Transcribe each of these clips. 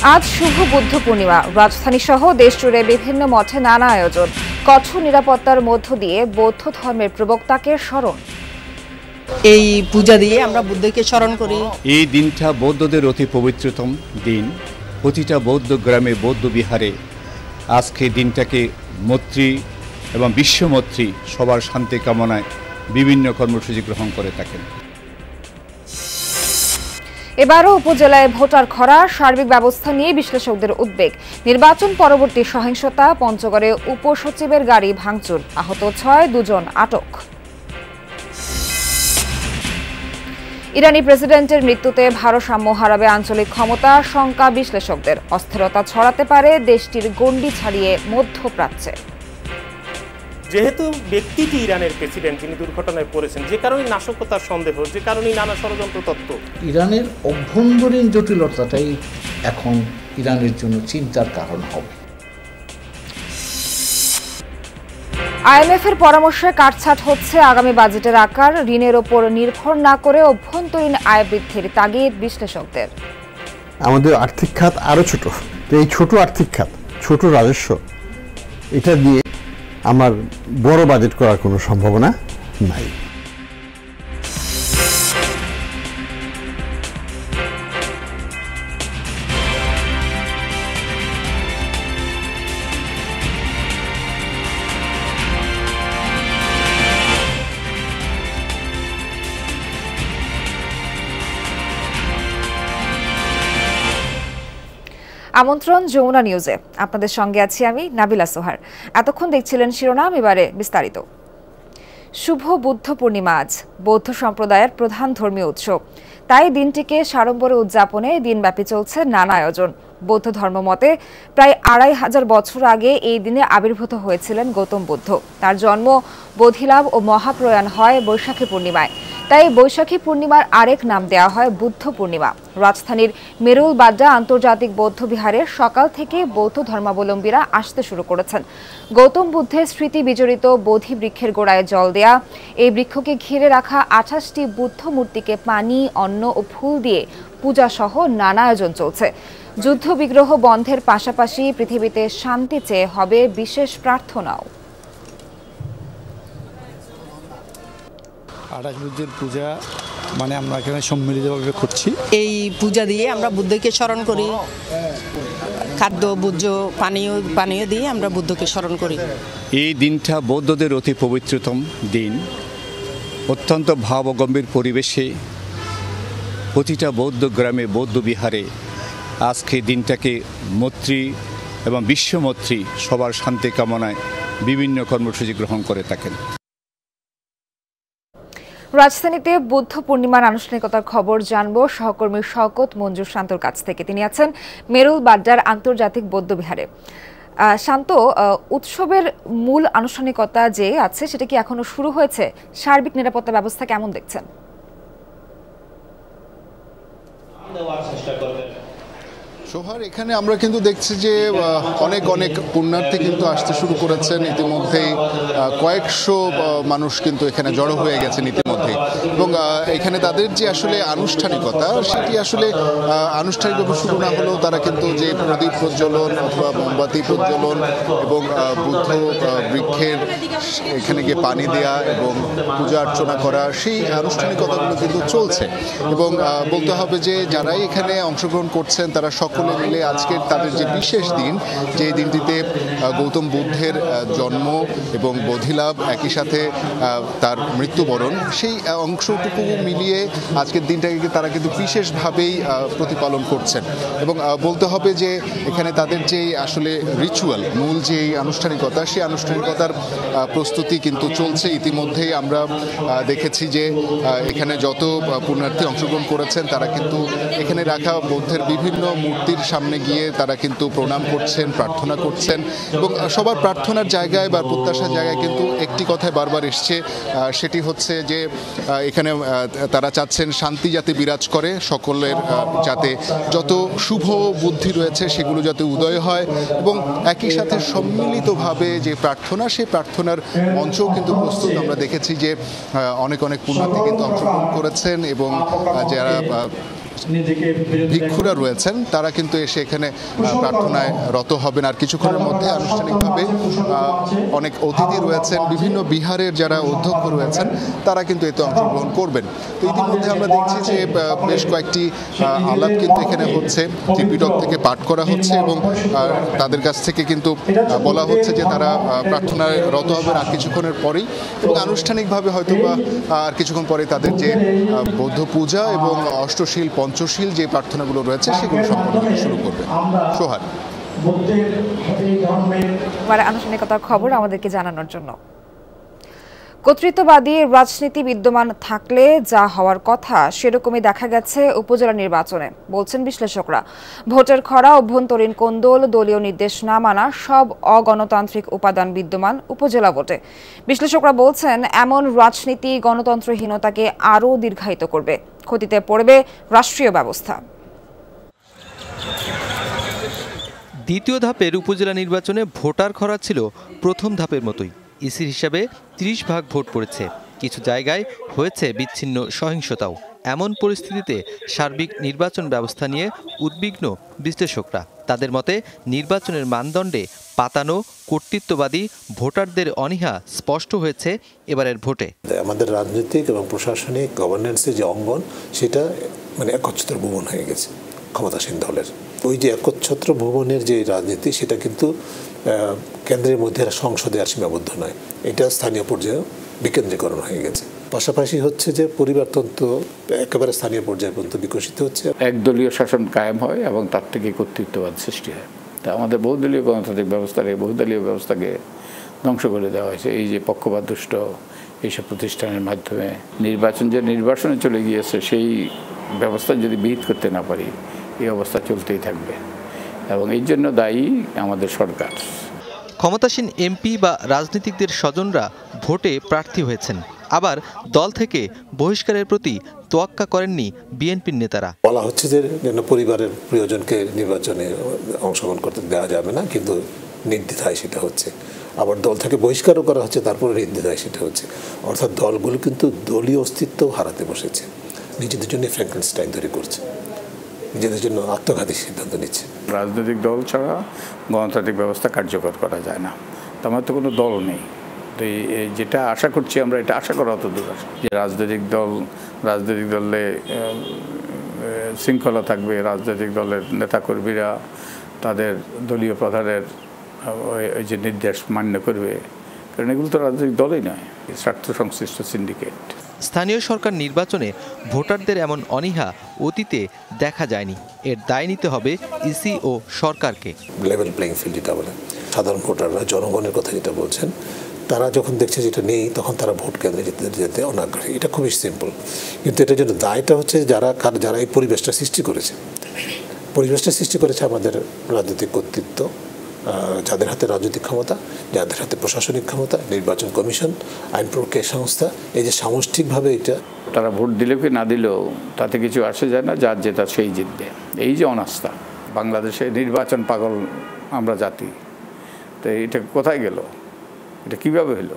আজ শুভ বুদ্ধ পূর্ণিমা। রাজধানী সহ দেশ জুড়ে বিভিন্ন মঠে নানা আয়োজন। কঠোর নিরাপত্তার মধ্য দিয়ে বৌদ্ধ ধর্মের প্রবক্তাকে স্মরণ। এই পূজা দিয়ে আমরা বুদ্ধকে স্মরণ করি। এই দিনটা বৌদ্ধদের অতি পবিত্রতম দিন। প্রতিটা বৌদ্ধ গ্রামে বৌদ্ধ বিহারে আজকে দিনটাকে মৈত্রী এবং বিশ্বমৈত্রী সবার শান্তি কামনায় বিভিন্ন কর্মসূচি গ্রহণ করে থাকেন। এবারও উপজেলায় ভোটার খরা, সার্বিক ব্যবস্থা নিয়ে বিশ্লেষকদের উদ্বেগ। নির্বাচন পরবর্তী সহিংসতা, পঞ্চগড়ে উপসচিবের গাড়ি ভাঙচুর, আহত 6, 2 জন আটক। ইরানি প্রেসিডেন্টের মৃত্যুতে ভারসাম্য হারাবে আঞ্চলিক ক্ষমতা, শঙ্কা বিশ্লেষকদের। অস্থিরতা ছড়াতে পারে দেশটির গণ্ডি ছাড়িয়ে মধ্যপ্রাচ্যে। যেহেতু ব্যক্তিটি ইরানের প্রেসিডেন্ট, যিনি দুর্ঘটনায় পড়েছেন, যে কারণে নাশকতার সন্দেহ, যে কারণে নানা ষড়যন্ত্র তত্ত্ব, ইরানের অভ্যন্তরীণ জটিলতাটাই এখন ইরানের জন্য চিন্তার কারণ হবে। আইএমএফ এর পরামর্শে কাটছাঁট হচ্ছে আগামী বাজেটের আকার, ঋণের ওপর নির্ভর না করে অভ্যন্তরীণ আয় বৃদ্ধির তাগিদ বিশ্লেষকদের। আমাদের আর্থিক খাত আরো ছোট, এই ছোট আর্থিক খাত, ছোট রাজস্ব, এটা দিয়ে আমার বড় বাজেট করার কোনো সম্ভাবনা নাই। আমন্ত্রণ যমুনা নিউজে, আপনাদের সঙ্গে আছি আমি নাবিলা সোহার। এতক্ষণ দেখছিলেন শিরোনাম, এবারে বিস্তারিত। শুভ বুদ্ধ পূর্ণিমা আজ বৌদ্ধ সম্প্রদায়ের প্রধান ধর্মীয় উৎসব, তাই দিনটিকে সাড়ম্বরে উদযাপনে দিনব্যাপী চলছে নানা আয়োজন। বৌদ্ধ ধর্মমতে প্রায় 2500 বছর আগে এই দিনে আবির্ভূত হয়েছিলেন গৌতম বুদ্ধ। তার জন্ম, বোধিলাভ ও মহাপ্রয়াণ হয় বৈশাখী পূর্ণিমায়, তাই বৈশাখী পূর্ণিমার আরেক নাম দেওয়া হয় বুদ্ধ পূর্ণিমা। রাজধানীর মেরুল বাড্ডা আন্তর্জাতিক বৌদ্ধ বিহারে সকাল থেকে বৌদ্ধ ধর্মাবলম্বীরা আসতে শুরু করেছেন। গৌতম বুদ্ধের স্মৃতি বিজড়িত বোধি বৃক্ষের গোড়ায় জল দেয়া, এই বৃক্ষকে ঘিরে রাখা 28টি বুদ্ধ মূর্তিকে পানি, অন্ন ও ফুল দিয়ে পূজা সহ নানা আয়োজন চলছে। যুদ্ধ বিগ্রহ বন্ধের পাশাপাশি পৃথিবীতে শান্তি চেয়ে হবে বিশেষ প্রার্থনাও। 28 বুদ্ধের পূজা মানে আমরা এখানে সম্মিলিতভাবে করছি। এই পূজা দিয়ে আমরা বুদ্ধকে স্মরণ করি। খাদ্য, ভোজ্য, পানীয় দিয়ে আমরা বুদ্ধকে স্মরণ করি। এই দিনটা বৌদ্ধদের অতি পবিত্রতম দিন। অত্যন্ত ভাব ও গম্ভীর পরিবেশে প্রতিটা বৌদ্ধ গ্রামে বৌদ্ধ বিহারে আজকে দিনটাকে মৈত্রী এবং বিশ্বমৈত্রী সবার শান্তি কামনায় বিভিন্ন কর্মসূচি গ্রহণ করে থাকেন। রাজধানীতে বুদ্ধ পূর্ণিমার আনুষ্ঠানিকতার খবর জানবো সহকর্মী শওকত মঞ্জুর শান্তর কাছ থেকে। তিনি আছেন মেরুল বাড্ডার আন্তর্জাতিক বৌদ্ধ বিহারে। শান্ত, উৎসবের মূল আনুষ্ঠানিকতা যে আছে সেটা কি এখনো শুরু হয়েছে? সার্বিক নিরাপত্তা ব্যবস্থা কেমন দেখছেন? সোহার, এখানে আমরা কিন্তু দেখছি যে অনেক পুণ্যার্থী কিন্তু আসতে শুরু করেছেন ইতিমধ্যেই। কয়েকশো মানুষ কিন্তু এখানে জড়ো হয়ে গেছেন ইতিমধ্যেই, এবং এখানে তাদের যে আসলে আনুষ্ঠানিকতা সেটি আসলে আনুষ্ঠানিকভাবে শুরু না হলেও তারা কিন্তু যে প্রদীপ প্রজ্বলন অথবা মোমবাতি প্রজ্বলন এবং বুদ্ধ বৃক্ষের এখানে গিয়ে পানি দেয়া এবং পূজা অর্চনা করা, সেই আনুষ্ঠানিকতাগুলো কিন্তু চলছে। এবং বলতে হবে যে যারাই এখানে অংশগ্রহণ করছেন তারা সকলে মিলে আজকের তাদের যে বিশেষ দিন, যে দিনটিতে গৌতম বুদ্ধের জন্ম এবং বোধিলাভ, একই সাথে তার মৃত্যুবরণ, সেই অংশটুকু মিলিয়ে আজকের দিনটাকে তারা কিন্তু বিশেষভাবেই প্রতিপালন করছেন। এবং বলতে হবে যে এখানে তাদের যে আসলে রিচুয়াল, মূল যে আনুষ্ঠানিকতা, সেই আনুষ্ঠানিকতার প্রস্তুতি কিন্তু চলছে। ইতিমধ্যেই আমরা দেখেছি যে এখানে যত পুণ্যার্থী অংশগ্রহণ করেছেন তারা কিন্তু এখানে রাখা বুদ্ধের বিভিন্ন মূর্তির সামনে গিয়ে তারা কিন্তু প্রণাম করছেন, প্রার্থনা করছেন। এবং সবার প্রার্থনার জায়গায় বা প্রত্যাশার জায়গায় কিন্তু একটি কথাই বারবার এসছে, সেটি হচ্ছে যে এখানে তারা চাচ্ছেন শান্তি যাতে বিরাজ করে, সকলের যাতে যত শুভ বুদ্ধি রয়েছে সেগুলো যাতে উদয় হয়, এবং একই সাথে সম্মিলিতভাবে যে প্রার্থনা, সেই প্রার্থনার মঞ্চও কিন্তু প্রস্তুত। আমরা দেখেছি যে অনেক পুণ্যার্থী কিন্তু অংশগ্রহণ করেছেন এবং যারা ভিক্ষুরা রয়েছেন তারা কিন্তু এসে এখানে প্রার্থনায় রত হবেন। আর কিছুক্ষণের মধ্যে আনুষ্ঠানিকভাবে অনেক অতিথি রয়েছেন, বিভিন্ন বিহারের যারা অধ্যক্ষ রয়েছেন তারা কিন্তু এতে অংশগ্রহণ করবেন। তো ইতিমধ্যে আমরা দেখছি যে বেশ কয়েকটি আলাপ কিন্তু এখানে হচ্ছে, ত্রিপিটক থেকে পাঠ করা হচ্ছে এবং তাদের কাছ থেকে কিন্তু বলা হচ্ছে যে তারা প্রার্থনায় রত হবেন আর কিছুক্ষণের পরেই, এবং আনুষ্ঠানিকভাবে হয়তো বা আর কিছুক্ষণ পরে তাদের যে বৌদ্ধ পূজা এবং অষ্টশীল পঞ্চশীল যে প্রার্থনাগুলো রয়েছে সেগুলো সম্পন্ন শুরু করবে। সোহার, আনুষ্ঠানিকতার খবর আমাদেরকে জানানোর জন্য। কর্তৃত্ববাদী রাজনীতি বিদ্যমান থাকলে যা হওয়ার কথা সেরকমই দেখা গেছে উপজেলা নির্বাচনে, বলছেন বিশ্লেষকরা। ভোটের খরা, অভ্যন্তরীণ কোন্দল, দলীয় নির্দেশ না মানা সব অগণতান্ত্রিক উপাদান বিদ্যমান উপজেলা ভোটে। বিশ্লেষকরা বলছেন এমন রাজনীতি গণতন্ত্রহীনতাকে আরও দীর্ঘায়িত করবে, ক্ষতিতে পড়বে রাষ্ট্রীয় ব্যবস্থা। দ্বিতীয় ধাপের উপজেলা নির্বাচনে ভোটার খরা ছিল প্রথম ধাপের মতোই। ইসির হিসাবে 30 ভাগ ভোট পড়েছে, কিছু জায়গায় হয়েছে বিচ্ছিন্ন সহিংসতাও। এমন পরিস্থিতিতে সার্বিক নির্বাচন ব্যবস্থা নিয়ে উদ্বিগ্ন বিশ্লেষকরা। তাদের মতে নির্বাচনের মানদণ্ডে পাতানো কর্তৃত্ববাদী ভোটারদের অনীহা স্পষ্ট হয়েছে এবারের ভোটে। আমাদের রাজনৈতিক এবং প্রশাসনিক গভর্নেন্সের যে অঙ্গন সেটা একচ্ছত্র ভুবন হয়ে গেছে ক্ষমতাসীন দলের। ওই যে একচ্ছত্র ভুবনের যে রাজনীতি সেটা কিন্তু কেন্দ্রের মধ্যে সংসদে আর সীমাবদ্ধ নয়, এটা স্থানীয় পর্যায়ে বিকেন্দ্রীকরণ হয়ে গেছে। পাশাপাশি হচ্ছে যে পরিবারতন্ত্র একেবারে স্থানীয় পর্যায়ে পর্যন্ত বিকশিত হচ্ছে। একদলীয় শাসন কায়েম হয় এবং তার থেকে কর্তৃত্ববাদ সৃষ্টি হয়। তা আমাদের বহুদলীয় গণতান্ত্রিক ব্যবস্থাকে, বহুদলীয় ব্যবস্থাকে ধ্বংস করে দেওয়া হয়েছে এই যে পক্ষপাতদুষ্ট এইসব প্রতিষ্ঠানের মাধ্যমে। নির্বাচনে চলে গিয়েছে, সেই ব্যবস্থা যদি বিহিত করতে না পারি এই অবস্থা চলতেই থাকবে এবং এই জন্য দায়ী আমাদের সরকার। ক্ষমতাসীন এমপি বা রাজনীতিকদের স্বজনরা ভোটে প্রার্থী হয়েছেন, আবার দল থেকে বহিষ্কারের প্রতি তোয়াক্কা করেননি বিএনপির নেতারা। বলা হচ্ছে যে পরিবারের প্রিয়জনকে নির্বাচনে অংশগ্রহণ করতে দেওয়া যাবে না, কিন্তু নির্দ্বিধায় সেটা হচ্ছে। আবার দল থেকে বহিষ্কারও করা হচ্ছে, তারপরে নির্দ্বিধায় সেটা হচ্ছে। অর্থাৎ দলগুলো কিন্তু দলীয় অস্তিত্ব হারাতে বসেছে, নিজেদের জন্য ফ্র্যাঙ্কেনস্টাইন তৈরি করছে, নিজেদের জন্য আত্মঘাতী সিদ্ধান্ত নিচ্ছে। রাজনৈতিক দল ছাড়া গণতান্ত্রিক ব্যবস্থা কার্যকর করা যায় না। আমার তো কোনো দল নেই, তো যেটা আশা করছি আমরা, এটা আশা করা অত দূর যে রাজনৈতিক দলে শৃঙ্খলা থাকবে, রাজনৈতিক দলের নেতাকর্মীরা তাদের দলীয় প্রধানের ওই যে নির্দেশ মান্য করবে, কারণ এগুলো তো রাজনৈতিক দলই নয়, স্বার্থ সংশ্লিষ্ট সিন্ডিকেট। স্থানীয় সরকার নির্বাচনে ভোটারদের এমন অনীহা অতীতে দেখা যায়নি, এর দায় নিতে হবে ইসি ও সরকারকে। লেভেল প্লেইং ফিল্ড যেটা বলে, সাধারণ ভোটাররা জনগণের কথা যেটা বলছেন, তারা যখন দেখছে যেটা নেই তখন তারা ভোট কেন্দ্রে যেতে অনাগ্রহী। এটা খুবই সিম্পল, কিন্তু এটার জন্য দায়টা হচ্ছে যারা এই পরিবেশটা সৃষ্টি করেছে। আমাদের রাজনৈতিক কর্তৃত্ব, যাদের হাতে রাজনৈতিক ক্ষমতা, যাদের হাতে প্রশাসনিক ক্ষমতা, নির্বাচন কমিশন, আইন প্রক্রিয়া সংস্থা, এই যে সামষ্টিকভাবে এটা। তারা ভোট দিলেও কি না দিলেও তাতে কিছু আসে যায় না, যার জেতা সেই জিতবে। এই যে অনাস্থা, বাংলাদেশে নির্বাচন পাগল আমরা জাতি, তো এটা কোথায় গেল? এটা কিভাবে হলো?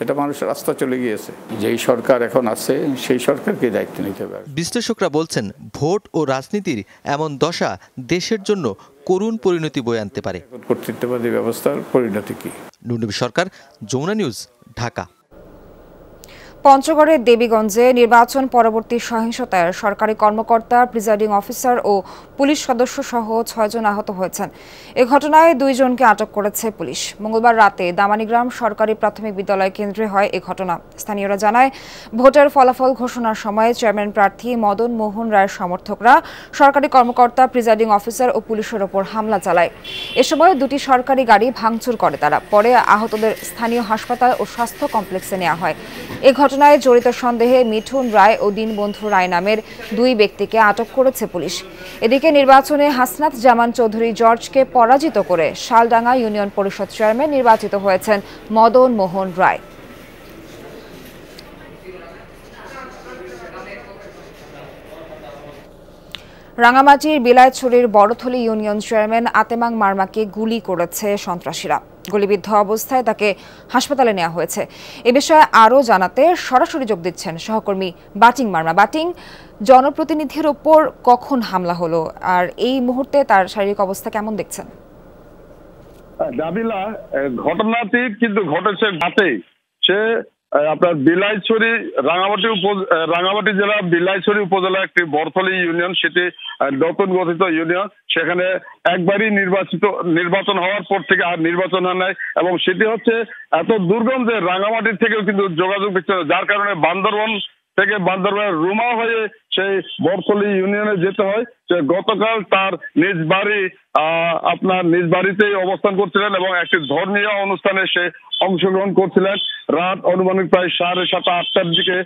এটা মানুষের রাস্তা চলে গিয়েছে। যেই সরকার এখন আছে সেই সরকারকে দায়িত্ব নিতে হবে। বিশ্লেষকরা বলছেন ভোট ও রাজনীতির এমন দশা দেশের জন্য করুণ পরিণতি বয়ে আনতে পারে। কর্তৃত্ববাদী ব্যবস্থার পরিণতি কি? নুনবী সরকার, যমুনা নিউজ, ঢাকা। পঞ্চগড়ের দেবীগঞ্জে নির্বাচন পরবর্তী সহিংসতায় সরকারি কর্মকর্তা, প্রিজাইডিং অফিসার ও পুলিশ সদস্য সহ 6 জন আহত হয়েছেন। এ ঘটনায় 2 জনকে আটক করেছে পুলিশ। মঙ্গলবার রাতে দামানিগ্রাম সরকারি প্রাথমিক বিদ্যালয় কেন্দ্রে হয় এ ঘটনা। স্থানীয়রা জানায়, ভোটের ফলাফল ঘোষণার সময় চেয়ারম্যান প্রার্থী মদন মোহন রায়ের সমর্থকরা সরকারি কর্মকর্তা, প্রিজাইডিং অফিসার ও পুলিশের ওপর হামলা চালায়। এ সময় 2টি সরকারি গাড়ি ভাঙচুর করে তারা। পরে আহতদের স্থানীয় হাসপাতাল ও স্বাস্থ্য কমপ্লেক্সে নেওয়া হয়। এ ঘটনায় জড়িত সন্দেহে মিঠুন রায় ও দীনবন্ধু রায় নামের 2 ব্যক্তিকে আটক করেছে পুলিশ। এদিকে নির্বাচনে হাসনাত জামান চৌধুরী জর্জকে পরাজিত করে শালডাঙ্গা ইউনিয়ন পরিষদ চেয়ারম্যান নির্বাচিত হয়েছেন মদন মোহন রায়। রাঙামাটির বিলাইছড়ির বড়থলি ইউনিয়ন চেয়ারম্যান আতেমাং মারমাকে গুলি করেছে সন্ত্রাসীরা। গুলিবিদ্ধ অবস্থায় তাকে হাসপাতালে নেওয়া হয়েছে। এ বিষয়ে আরও জানাতে সরাসরি যোগ দিচ্ছেন সহকর্মী বাটিং মারমা। বাটিং, জনপ্রতিনিধির ওপর কখন হামলা হলো, আর এই মুহূর্তে তার শারীরিক অবস্থা কেমন দেখছেন? নাবিলা, ঘটনাটি কিন্তু ঘটেছে ঘাটে। সে আপনার বিলাইছড়ি রাঙামাটি জেলা বিলাইছড়ি উপজেলা একটি বরথলি ইউনিয়ন, সেটি নতুন গঠিত ইউনিয়ন। সেখানে একবারই নির্বাচন হওয়ার পর থেকে আর নির্বাচন হয় নাই, এবং সেটি হচ্ছে এত দুর্গম যে রাঙামাটির থেকেও কিন্তু যোগাযোগ বিচ্ছিন্ন, যার কারণে বান্দরবন থেকে বান্দরবানের রুমা হয়ে সেই বরথলি ইউনিয়নে যেতে হয়। সে গতকাল তার নিজ বাড়িতেই অবস্থান করছিলেন এবং একটি ধর্মীয় অনুষ্ঠানে সে অংশগ্রহণ করছিলেন। রাত অনুমানিক প্রায় 7:30-8টার দিকে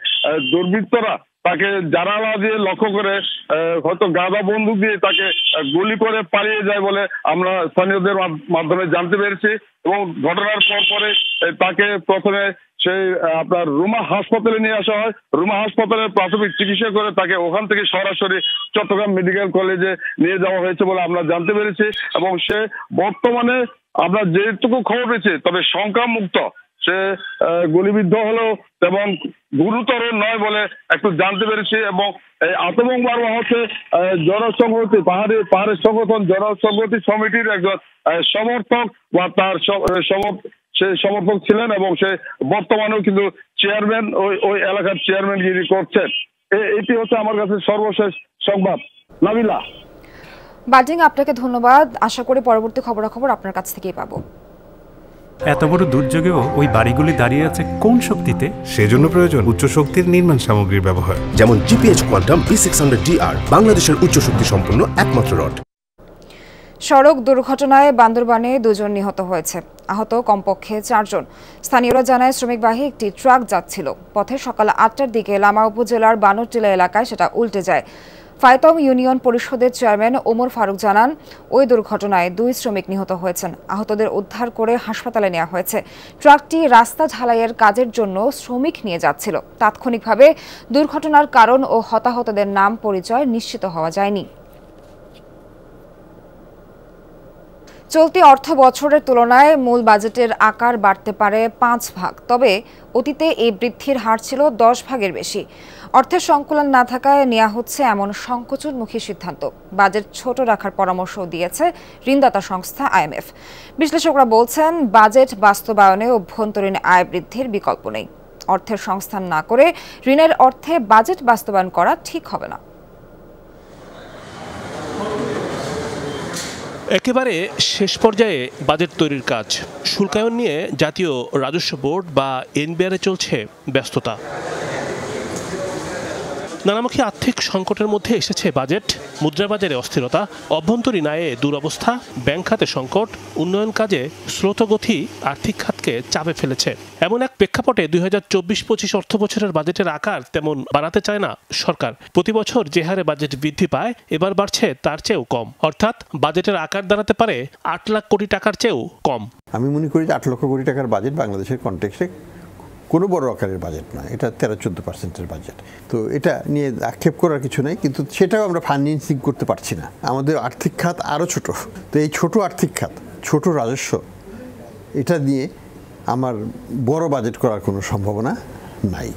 দুর্বৃত্তরা তাকে জানালা দিয়ে লক্ষ্য করে হয়তো গাদা বন্দুক দিয়ে তাকে গুলি করে পালিয়ে যায় বলে আমরা স্থানীয়দের মাধ্যমে জানতে পেরেছি। এবং ঘটনার পরে তাকে প্রথমে সেই আপনার রুমা হাসপাতালে নিয়ে আসা হয়। রুমা হাসপাতালে প্রাথমিক চিকিৎসা করে তাকে ওখান থেকে সরাসরি চট্টগ্রাম মেডিকেল কলেজে নিয়ে যাওয়া হয়েছে বলে আমরা জানতে পেরেছি। এবং সে বর্তমানে আমরা যেটুকু খবর পেয়েছি তবে সংখ্যামুক্ত, সে গুলিবিদ্ধ হলেও এবং গুরুতর নয় বলে একটু জানতে পেরেছি। এবং এই আতঙ্কবাদ হচ্ছে জনসংহতি পাহাড়ের সংগঠন জনসংহতি সমিতির একজন সমর্থক বা তার সে সমর্থক ছিলেন, এবং সে বর্তমানেও কিন্তু চেয়ারম্যান ওই এলাকার চেয়ারম্যানগিরি করছেন। এটি হচ্ছে আমার কাছে সর্বশেষ সংবাদ। নাবিলা। বাডিং, আপনাকে ধন্যবাদ। আশা করি পরবর্তী খবরাখবর আপনার কাছ থেকেই পাবো। এত বড় দুর্যোগেও ওই বাড়িগুলি দাঁড়িয়ে আছে কোন শক্তিতে? সেজন্য প্রয়োজন উচ্চ শক্তির নির্মাণ সামগ্রীর ব্যবহার, যেমন জিপিএইচ কোয়ান্টাম B600DR, বাংলাদেশের উচ্চ শক্তি সম্পন্ন একমাত্র রড। সড়ক দুর্ঘটনায় বান্দরবানে 2 জন নিহত হয়েছে, আহত কমপক্ষে 4 জন। স্থানীয়রা জানায় শ্রমিকবাহী একটি ট্রাক যাচ্ছিল পথে সকাল 8টার দিকে লামা উপজেলার বানরটিলা এলাকায় সেটা উল্টে যায়। ফায়তং ইউনিয়ন পরিষদের চেয়ারম্যান ওমর ফারুক জানান, ওই দুর্ঘটনায় 2 শ্রমিক নিহত হয়েছেন। আহতদের উদ্ধার করে হাসপাতালে নেওয়া হয়েছে। ট্রাকটি রাস্তা ঢালাইয়ের কাজের জন্য শ্রমিক নিয়ে যাচ্ছিল। তাৎক্ষণিকভাবে দুর্ঘটনার কারণ ও হতাহতদের নাম পরিচয় নিশ্চিত হওয়া যায়নি। চলতি অর্থ বছরের তুলনায় মূল বাজেটের আকার বাড়তে পারে 5 ভাগ, তবে অতীতে এই বৃদ্ধির হার ছিল 10 ভাগের বেশি। অর্থের সংকুলন না থাকায় নেওয়া হচ্ছে এমন সংকোচনমুখী সিদ্ধান্ত। বাজেট ছোট রাখার পরামর্শ দিয়েছে ঋণদাতা সংস্থা IMF। বিশ্লেষকরা বলছেন, বাজেট বাস্তবায়নে অভ্যন্তরীণ আয় বৃদ্ধির বিকল্প নেই। অর্থের সংস্থান না করে ঋণের অর্থে বাজেট বাস্তবায়ন করা ঠিক হবে না। একেবারে শেষ পর্যায়ে বাজেট তৈরির কাজ। শুল্কায়ন নিয়ে জাতীয় রাজস্ব বোর্ড বা NBR-এ চলছে ব্যস্ততা। নানামুখী আর্থিক সংকটের মধ্যে এসেছে বাজেট। মুদ্রাবাজারে অস্থিরতা, অভ্যন্তরীণ আয়ে দুরবস্থা, ব্যাংক খাতে সংকট, উন্নয়ন কাজে স্রোতগতি আর্থিক খাতকে চাপে ফেলেছে। এমন এক প্রেক্ষাপটে 2024-25 অর্থ বছরের বাজেটের আকার তেমন বাড়াতে চায় না সরকার। প্রতি বছর যে হারে বাজেট বৃদ্ধি পায়, এবার বাড়ছে তার চেয়েও কম। অর্থাৎ বাজেটের আকার দাঁড়াতে পারে 8 লাখ কোটি টাকার চেয়েও কম। আমি মনে করি যে 8 লক্ষ কোটি টাকার বাজেট বাংলাদেশের কনটেক্সটে কোনো বড় আকারের বাজেট না, এটা 13-14% বাজেট। তো এটা নিয়ে আক্ষেপ করার কিছু নাই, কিন্তু সেটাও আমরা ফাইন্যান্সিং করতে পারছি না। আমাদের আর্থিক খাত আরও ছোট। তো এই ছোট আর্থিক খাত, ছোট রাজস্ব, এটা দিয়ে আমার বড় বাজেট করার কোনো সম্ভাবনা নাই।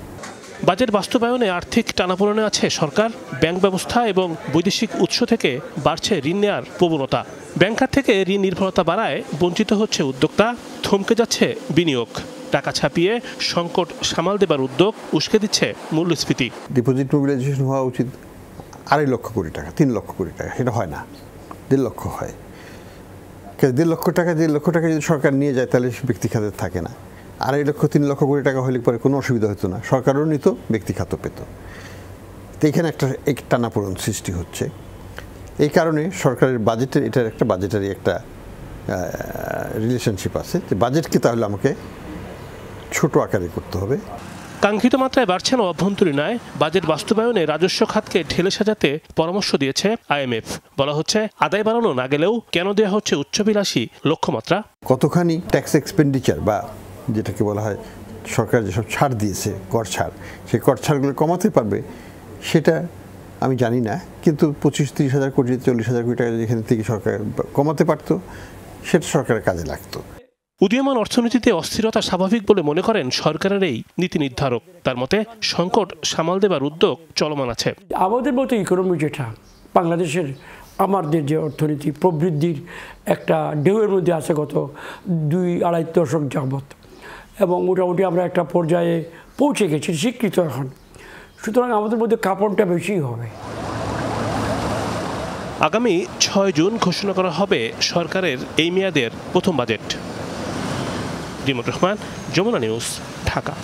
বাজেট বাস্তবায়নে আর্থিক টানাপোড়েনে আছে সরকার। ব্যাংক ব্যবস্থা এবং বৈদেশিক উৎস থেকে বাড়ছে ঋণ নেওয়ার প্রবণতা। ব্যাংক খাত থেকে ঋণ নির্ভরতা বাড়ায় বঞ্চিত হচ্ছে উদ্যোক্তা, থমকে যাচ্ছে বিনিয়োগ। টাকা ছাপিয়ে সংকট সামাল দেবার উদ্যোগ উস্কে দিচ্ছে মূল্যস্ফীতি। ডিপোজিট মোবিলাইজেশন হওয়া উচিত 2.5 লক্ষ কোটি টাকা, 3 লক্ষ কোটি টাকা, সেটা হয় না, 1.5 লক্ষ হয়। 1.5 লক্ষ টাকা যদি সরকার নিয়ে যায় তাহলে ব্যক্তি খাতে থাকে না। 2.5 লক্ষ 3 লক্ষ কোটি টাকা হলে পরে কোনো অসুবিধা হতো না, সরকারও নিত, ব্যক্তি খাতও পেত। তো এখানে একটা টানাপোড়েন সৃষ্টি হচ্ছে। এই কারণে সরকারের বাজেটের এটার একটা বাজেটারি একটা রিলেশনশিপ আছে যে বাজেটকে তাহলে আমাকে ছোট আকারে করতে হবে। কাঙ্ক্ষিত মাত্রায় বাড়ছে না অভ্যন্তরীণ আয়। বাজেট বাস্তবায়নে রাজস্ব খাতকে ঢেলে সাজাতে পরামর্শ দিয়েছে IMF। বলা হচ্ছে, আদায় বাড়ানো না গেলেও কেন দেওয়া হচ্ছে উচ্চবিলাসী লক্ষ্যমাত্রা। কতখানি ট্যাক্স এক্সপেন্ডিচার বা যেটাকে বলা হয় সরকার যেসব ছাড় দিয়েছে, কর ছাড়, সেই কর ছাড়গুলো কমাতে পারবে সেটা আমি জানি না, কিন্তু 25-30 হাজার কোটি 40 হাজার কোটি টাকা যেখান থেকে সরকার কমাতে পারতো সেটা সরকারের কাজে লাগতো। উদীয়মান অর্থনীতিতে অস্থিরতা স্বাভাবিক বলে মনে করেন সরকারের এই নীতি নির্ধারক। তার মতে সংকট সামাল দেবার উদ্যোগ চলমান আছে। আমাদের মতো ইকোনমি যেটা বাংলাদেশের আমাদের যে অর্থনীতি প্রবৃদ্ধির একটা ঢেউয়ের মধ্যে আছে গত 2-2.5 দশক যাবৎ, এবং মোটামুটি আমরা একটা পর্যায়ে পৌঁছে গেছি, স্বীকৃত এখন। সুতরাং আমাদের মধ্যে কাপড়টা বেশি হবে। আগামী 6 জুন ঘোষণা করা হবে সরকারের এই মেয়াদের প্রথম বাজেট। রিমন রহমান, যমুনা নিউজ, ঢাকা।